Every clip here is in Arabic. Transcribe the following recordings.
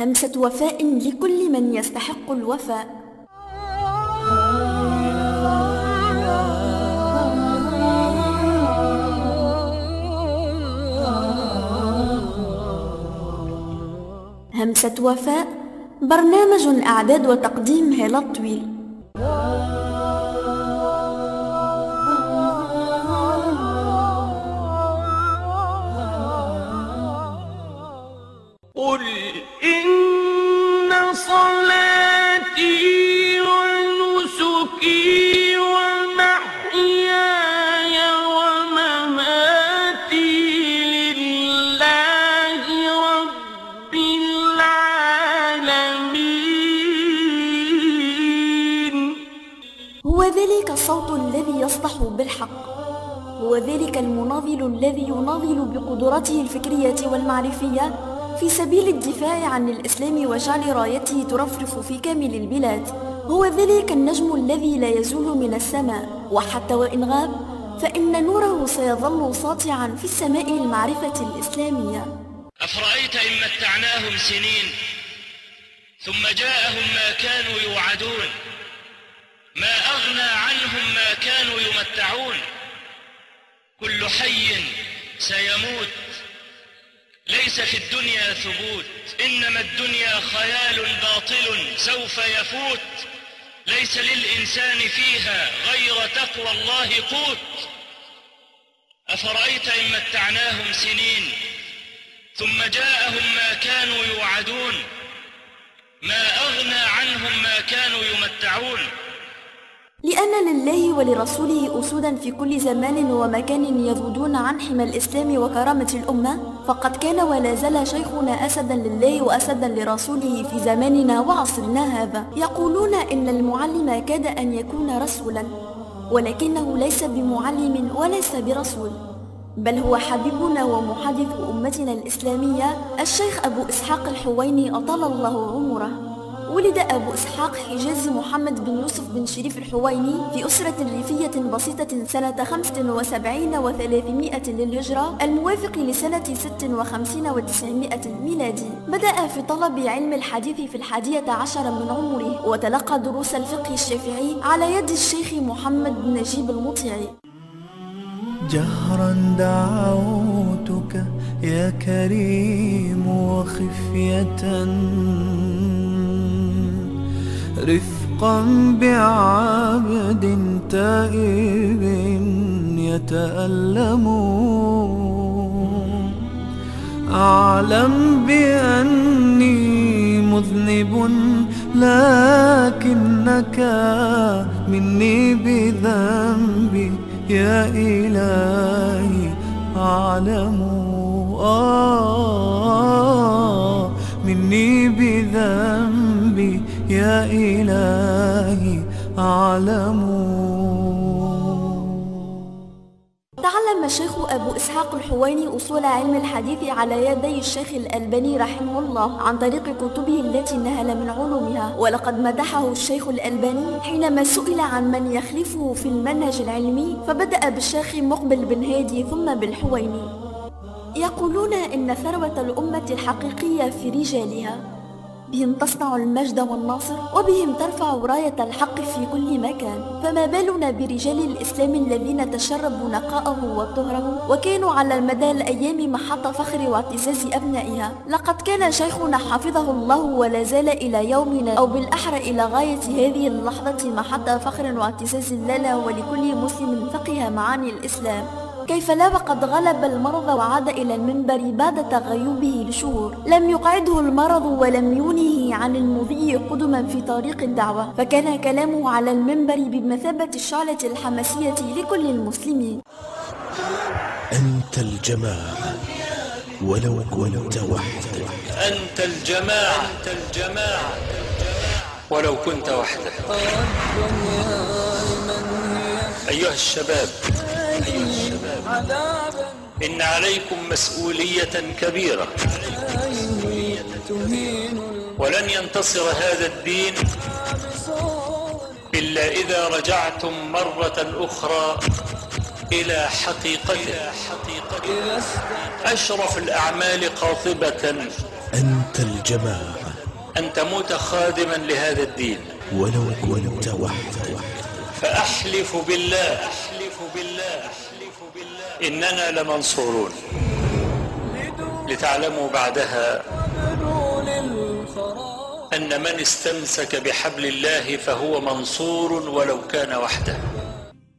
همسة وفاء لكل من يستحق الوفاء. همسة وفاء، برنامج إعداد وتقديم هالة الطويل. قل إن صلاتي ونسكي ومحياي ومماتي لله رب العالمين. هو ذلك الصوت الذي يصدح بالحق، هو ذلك المناضل الذي يناضل بقدراته الفكرية والمعرفية في سبيل الدفاع عن الإسلام وجعل رايته ترفرف في كامل البلاد. هو ذلك النجم الذي لا يزول من السماء، وحتى وإن غاب فإن نوره سيظل ساطعا في السماء المعرفة الإسلامية. أفرأيت إن متعناهم سنين ثم جاءهم ما كانوا يوعدون، ما أغنى عنهم ما كانوا يمتعون. كل حي سيموت، ليس في الدنيا ثبوت، إنما الدنيا خيال باطل سوف يفوت. ليس للإنسان فيها غير تقوى الله قوت. أفرأيت إن متعناهم سنين ثم جاءهم ما كانوا يوعدون، ما أغنى عنهم ما كانوا يمتعون. لأن لله ولرسوله أسودا في كل زمان ومكان يذودون عن حمى الإسلام وكرامة الأمة، فقد كان ولا زال شيخنا أسدا لله وأسدا لرسوله في زماننا وعصرنا هذا. يقولون إن المعلم كاد أن يكون رسولا، ولكنه ليس بمعلم وليس برسول، بل هو حبيبنا ومحدث أمتنا الإسلامية الشيخ أبو إسحاق الحويني أطال الله عمره. ولد أبو إسحاق حجازي محمد بن يوسف بن شريف الحويني في أسرة ريفية بسيطة سنة 75 و300 للهجرة، الموافق لسنة 56 و900 الميلادي. بدأ في طلب علم الحديث في 11 من عمره، وتلقى دروس الفقه الشافعي على يد الشيخ محمد بن نجيب المطيعي. جهرا دعوتك يا كريم وخفية، رفقا بعبد تائب يتألم. أعلم بأني مذنب لكنك مني بذنبي يا إلهي أعلم. مني بذنبي يا إلهي أعلم. تعلم الشيخ أبو إسحاق الحويني أصول علم الحديث على يدي الشيخ الألباني رحمه الله عن طريق كتبه التي نهل من علومها. ولقد مدحه الشيخ الألباني حينما سئل عن من يخلفه في المنهج العلمي، فبدأ بالشيخ مقبل بن هادي ثم بالحويني. يقولون إن ثروة الأمة الحقيقية في رجالها، بهم تصنع المجد والنصر، وبهم ترفع راية الحق في كل مكان. فما بالنا برجال الإسلام الذين تشربوا نقاءه وطهره، وكانوا على المدى الأيام محط فخر واعتزاز أبنائها. لقد كان شيخنا حفظه الله ولا زال إلى يومنا، أو بالأحرى إلى غاية هذه اللحظة، محط فخر واعتزاز لنا ولكل مسلم فقه معاني الإسلام. كيف لا وقد غلب المرض وعاد إلى المنبر بعد تغيبه لشهور. لم يقعده المرض ولم ينهه عن المضي قدما في طريق الدعوة، فكان كلامه على المنبر بمثابة الشعلة الحماسية لكل المسلمين. أنت الجماعة ولو كنت وحدك. أنت الجماعة ولو كنت وحدك. أيها الشباب، إن عليكم مسؤولية كبيرة، ولن ينتصر هذا الدين إلا إذا رجعتم مرة أخرى إلى حقيقته. أشرف الأعمال قاطبة. أنت الجماعة أن تموت خادما لهذا الدين ولو كنت وحدك. فأحلف بالله إننا لمنصورون. لتعلموا بعدها أن من استمسك بحبل الله فهو منصور ولو كان وحده.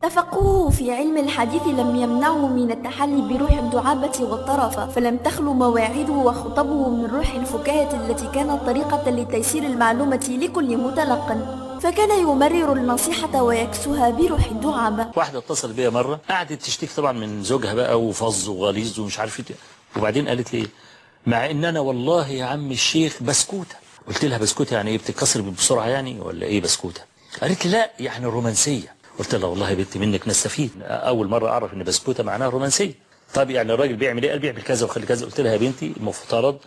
تفقهه في علم الحديث لم يمنعه من التحلي بروح الدعابة والطرفة، فلم تخلو مواعيده وخطبه من روح الفكاهة التي كانت طريقة لتيسير المعلومة لكل متلقٍ، فكان يمرر النصيحة ويكسوها بروح الدعابة. واحدة اتصل بيا مرة قعدت تشتكي طبعا من زوجها بقى وفظ وغليظ ومش عارف ايه، وبعدين قالت لي مع ان انا والله يا عم الشيخ بسكوتة. قلت لها بسكوتة يعني ايه، بتتكسر بسرعة يعني ولا ايه بسكوتة؟ قالت لي لا يعني رومانسية. قلت لها والله يا بنتي منك نستفيد، اول مرة اعرف ان بسكوتة معناها رومانسية. طب يعني الراجل بيعمل ايه؟ قال بيعمل كذا وخلي كذا. قلت لها يا بنتي المفترض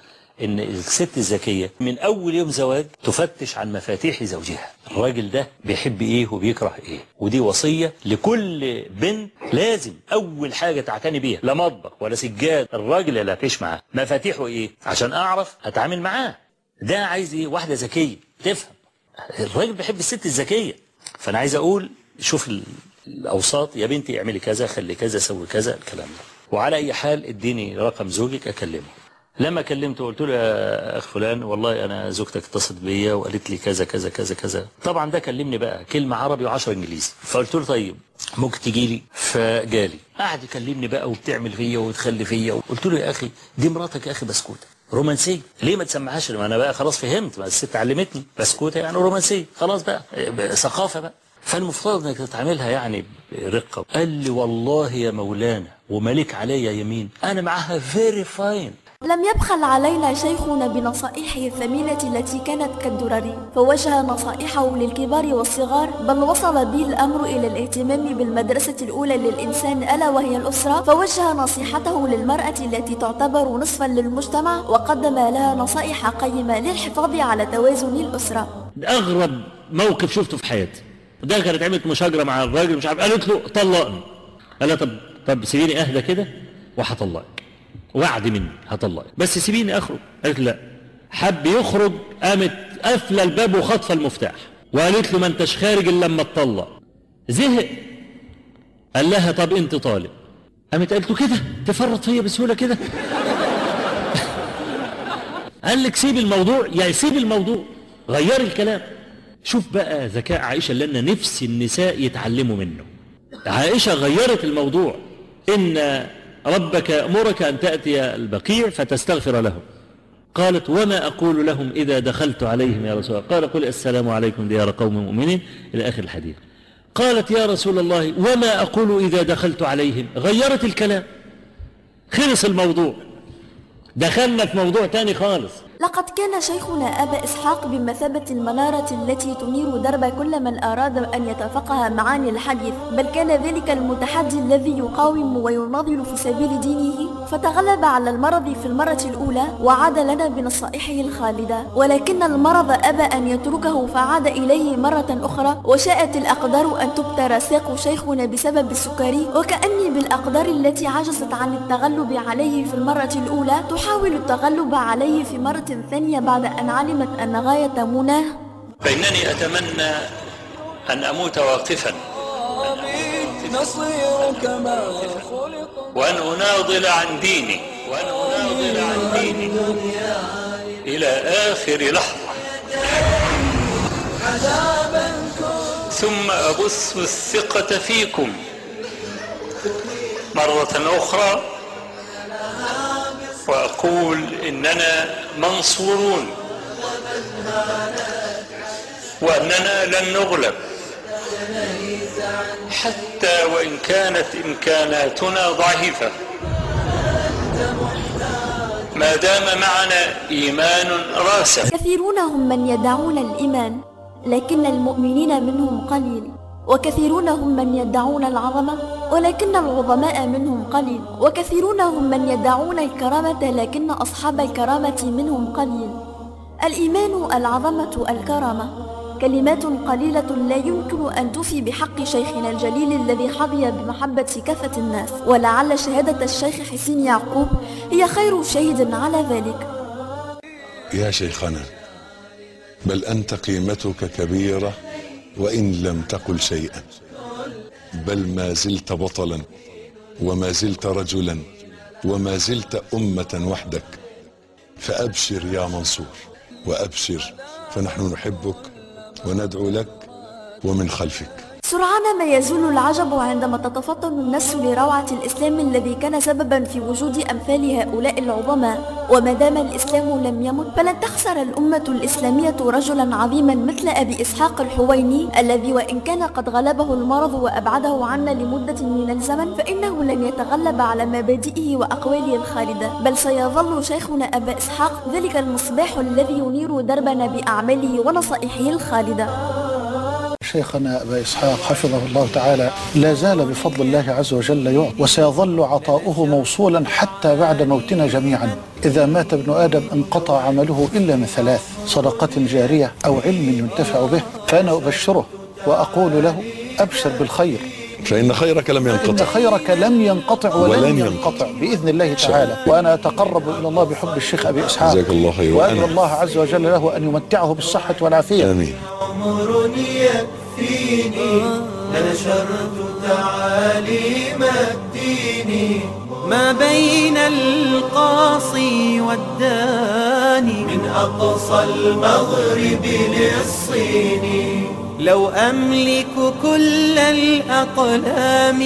ان الست الذكية من اول يوم زواج تفتش عن مفاتيح زوجها، الراجل ده بيحب ايه وبيكره ايه، ودي وصية لكل بنت لازم اول حاجة تعتني بيها، لا مطبخ ولا سجاد، الراجل اللي هتعيش معاه مفاتيحه ايه عشان اعرف اتعامل معاه. ده عايز ايه؟ واحدة ذكية تفهم. الراجل بيحب الست الذكية. فانا عايز اقول شوف الاوساط يا بنتي اعملي كذا خلي كذا سوي كذا الكلام ده. وعلى اي حال اديني رقم زوجك اكلمه. لما كلمته قلت له يا اخ فلان والله انا زوجتك اتصلت بيا وقالت لي كذا كذا كذا كذا. طبعا ده كلمني بقى كلمه عربي و10 انجليزي. فقلت له طيب ممكن تجي لي؟ فجالي قعد يكلمني بقى وبتعمل فيا وتخلي فيا. قلت له يا اخي دي مراتك يا اخي بسكوته رومانسيه، ليه ما تسمعهاش؟ ما انا بقى خلاص فهمت، ما الست علمتني بسكوته يعني رومانسيه، خلاص بقى ثقافه بقى، فالمفترض انك تتعاملها يعني برقه. قال لي والله يا مولانا ومالك عليا يمين انا معاها فيري فاين. لم يبخل علينا شيخنا بنصائحه الثمينة التي كانت كالدرر، فوجه نصائحه للكبار والصغار، بل وصل به الأمر إلى الاهتمام بالمدرسة الأولى للإنسان ألا وهي الأسرة، فوجه نصيحته للمرأة التي تعتبر نصفا للمجتمع، وقدم لها نصائح قيمة للحفاظ على توازن الأسرة. أغرب موقف شفته في حياتي، ده كانت عملت مشاجرة مع الراجل مش عارف، قالت له طلقني. قال لها طب سيبيني أهدى كده وهطلقك، وعد مني هطلقك بس سيبيني اخرج. قالت لا. حب يخرج قامت قافله الباب وخاطفه المفتاح وقالت له ما انتش خارج الا لما تطلق. زهق قال لها طب انت طالق. قامت قالت له كده تفرط فيا بسهوله كده؟ قال لك سيب الموضوع، يعني سيب الموضوع غير الكلام. شوف بقى ذكاء عائشه اللي انا نفسي النساء يتعلموا منه. عائشه غيرت الموضوع. ان ربك أمرك أن تأتي البقيع فتستغفر لهم. قالت وما أقول لهم إذا دخلت عليهم يا رسول الله؟ قال قل السلام عليكم ديار قوم مؤمنين إلى آخر الحديث. قالت يا رسول الله وما أقول إذا دخلت عليهم؟ غيرت الكلام، خلص الموضوع، دخلنا في موضوع تاني خالص. لقد كان شيخنا أبا إسحاق بمثابة المنارة التي تنير درب كل من أراد أن يتفقه معاني الحديث، بل كان ذلك المتحدي الذي يقاوم ويناضل في سبيل دينه، فتغلب على المرض في المرة الأولى وعاد لنا بنصائحه الخالدة، ولكن المرض أبى أن يتركه فعاد إليه مرة أخرى، وشاءت الأقدار أن تبتر ساق شيخنا بسبب السكري، وكأني بالأقدار التي عجزت عن التغلب عليه في المرة الأولى تحاول التغلب عليه في مرة ثانية بعد أن علمت أن غاية مناه. فإنني أتمنى أن أموت واقفا وأن أناضل عن ديني إلى آخر لحظة، ثم أبث الثقة فيكم مرة أخرى وأقول إننا منصورون وأننا لن نغلب حتى وإن كانت إمكاناتنا ضعيفة، ما دام معنا إيمان راسخ. كثيرون هم من يدعون الإيمان لكن المؤمنين منهم قليل، وكثيرون هم من يدعون العظمة ولكن العظماء منهم قليل، وكثيرون هم من يدعون الكرامة لكن أصحاب الكرامة منهم قليل. الإيمان، العظمة، الكرامة كلمات قليلة لا يمكن أن توفي بحق شيخنا الجليل الذي حظي بمحبة كافة الناس، ولعل شهادة الشيخ حسين يعقوب هي خير شاهد على ذلك. يا شيخنا بل أنت قيمتك كبيرة وإن لم تقل شيئا، بل ما زلت بطلا وما زلت رجلا وما زلت أمة وحدك. فأبشر يا منصور وأبشر، فنحن نحبك وندعو لك ومن خلفك. سرعان ما يزول العجب عندما تتفطن النفس لروعة الإسلام الذي كان سببا في وجود أمثال هؤلاء العظماء. وما دام الإسلام لم يمت فلن تخسر الأمة الإسلامية رجلا عظيما مثل أبي إسحاق الحويني، الذي وإن كان قد غلبه المرض وأبعده عنا لمدة من الزمن فإنه لن يتغلب على مبادئه وأقواله الخالدة، بل سيظل شيخنا أبا إسحاق ذلك المصباح الذي ينير دربنا بأعماله ونصائحه الخالدة. شيخنا أبا إسحاق حفظه الله تعالى لا زال بفضل الله عز وجل يعطي، وسيظل عطاؤه موصولا حتى بعد موتنا جميعا. إذا مات ابن آدم انقطع عمله إلا من ثلاث: صدقة جارية أو علم ينتفع به. فأنا أبشره وأقول له أبشر بالخير، فإن خيرك لم ينقطع، إن خيرك لم ينقطع ولن ينقطع بإذن الله تعالى. وأنا أتقرب إلى الله بحب الشيخ أبي إسحاق، جزاك الله خير، وأدعو الله عز وجل له أن يمتعه بالصحة والعافية. آمين. عمر يكفيني لنشرت تعاليم الدين ما بين القاصي والداني من أقصى المغرب للصين. لو أملك كل الأقلام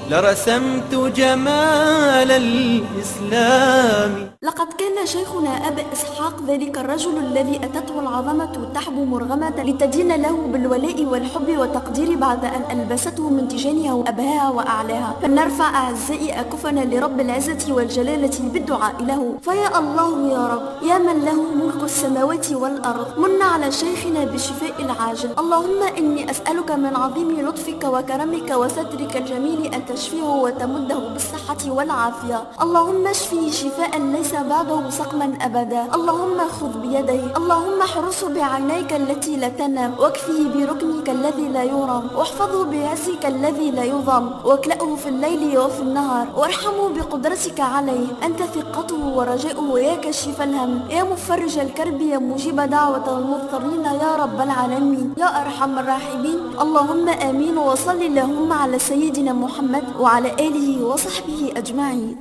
لرسمت جمال الإسلام. لقد كان شيخنا أبا إسحاق ذلك الرجل الذي أتته العظمة تحبو مرغمة لتدين له بالولاء والحب والتقدير بعد أن ألبسته من تيجانها وأبهاها وأعلاها. فلنرفع أعزائي أكفنا لرب العزة والجلالة بالدعاء له. فيا الله يا رب يا من له ملك السماوات والأرض، من على شيخنا بالشفاء العاجل. اللهم إني أسألك من عظيم لطفك وكرمك وسترك الجميل أن تشفيه وتمده بالصحة والعافية. اللهم اشفه شفاء ليس بعده سقما أبدا. اللهم خذ بيده، اللهم احرسه بعينيك التي لا تنام، واكفيه بركنك الذي لا يرام، واحفظه بعزك الذي لا يضام، واكلأه في الليل وفي النهار، وارحمه بقدرتك عليه. أنت ثقته ورجاؤه يا كشف الهم، يا مفرج الكرب، يا مجيب دعوة المضطرين يا رب العالمين يا أرحم الراحمين. اللهم آمين. وصل اللهم على سيدنا محمد وعلى آله وصحبه أجمعين.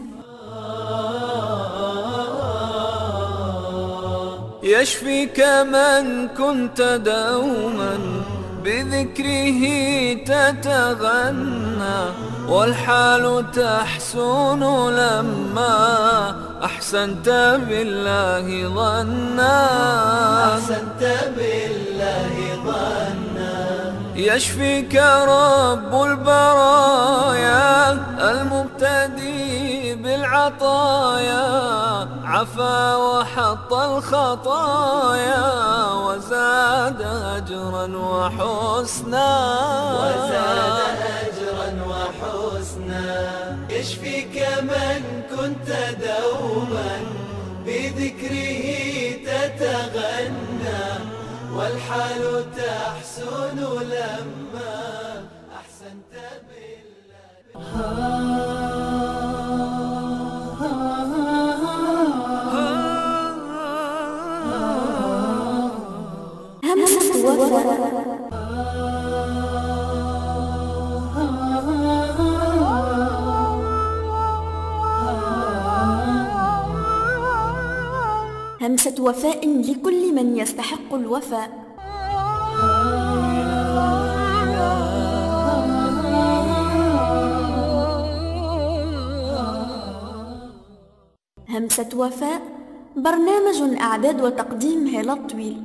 يشفيك من كنت دوما بذكره تتغنى، والحال تحسن لما أحسنت بالله ظنا. أحسنت بالله ظنا. يشفيك رب البرايا المبتدي بالعطايا، عفا وحط الخطايا وزاد أجرا وحسنا. وزاد أجرا وحسنا. يشفيك من كنت دوما بذكره تتغنى، والحال تحسن لما أحسنت بالله. همسة وفاء لكل من يستحق الوفاء. همسة وفاء، برنامج إعداد وتقديم هالة طويل.